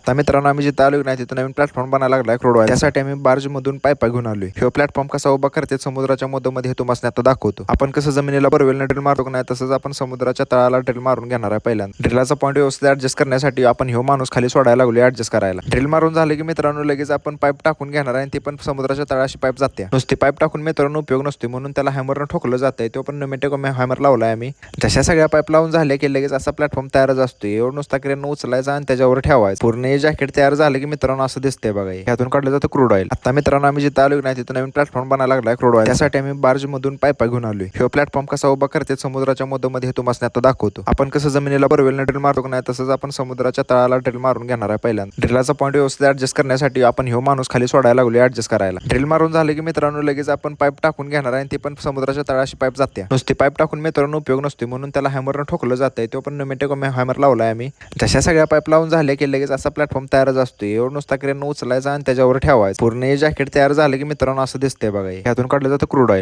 आता मित्रांनो आम्ही जिथं आलो नाही तिथं नवीन प्लॅटफॉर्म बनायला लागलाय क्रूड ऑइल. त्यासाठी आम्ही बार्ज मधून पाईपा घेऊन आलोय. हे प्लॅटफॉर्म कसा उभा करते समुद्राच्या मधोमध्ये हे तुम्हाला आता दाखवतो. आपण कसं जमिनीला बोरवेलने ड्रिल मारतो नाही तसंच आपण समुद्राच्या तळाला ड्रिल मारून घेणार आहे. पहिल्यांदा ड्रिलाचा पॉईंट व्यवस्थित ऍडजस्ट करण्यासाठी आपण ह्यो माणूस खाली सोडायला लागलो ऍडजस्ट करायला. ड्रिल मारून झालं की मित्रांनो लगेच आपण पाईप टाकून घेणार आहे. ते पण समुद्राच्या तळाशी पाईप जाते. नुसती पाईप टाकून मित्रांनो उपयोग नसतो म्हणून त्याला हॅमरनं ठोकलं जातंय. तो पण नमेटेक हॅमर लावलाय आम्ही. जशा सगळ्या पाईप लावून झाले की लगेच असा प्लॅटफॉर्म तयारच असतो. एवढं नुसता क्रेन उचलायचा आणि त्याच्यावर ठेवायचं. पूर्ण हे जॅकेट तयार झालं की मित्रांनो असं दिसतंय बघा. ह्यातून काढलं जातं क्रूड ऑइल. आता मित्रांनो आम्ही जिथं आलो नाही तिथं नवीन प्लॅटफॉर्म बनायला लागलाय क्रूड ऑइल. त्यासाठी आम्ही बार्ज मधून पाईपा घेऊन आलोय. हे प्लॅटफॉर्म कसा उभा करते समुद्राच्या मधोमध्ये हे तुम्हाला आता दाखवतो. आपण कसं जमिनीला बोरवेलने ड्रिल मारतो नाही तसंच आपण समुद्राच्या तळाला ड्रिल मारून घेणार आहे. पहिल्यांदा ड्रिलाचा पॉईंट व्यवस्थित ऍडजस्ट करण्यासाठी आपण ह्यो माणूस खाली सोडायला लागलो ऍडजस्ट करायला. ड्रिल मारून झालं की मित्रांनो लगेच आपण पाईप टाकून घेणार आहे. ते पण समुद्राच्या तळाशी पाईप जाते. नुसती पाईप टाकून मित्रांनो उपयोग नसतो म्हणून त्याला हॅमरनं ठोकलं जातंय. तो पण नमेटेक हॅमर लावलाय आम्ही. जशा सगळ्या पाईप लावून झाले की लगेच असा प्लॅटफॉर्म तयारच असतो. एवढं नुसता क्रेन उचलायचा आणि त्याच्यावर ठेवायचं. पूर्ण हे जॅकेट तयार झालं की मित्रांनो असं दिसतंय बघा. ह्यातून काढलं जातं क्रूड ऑइल.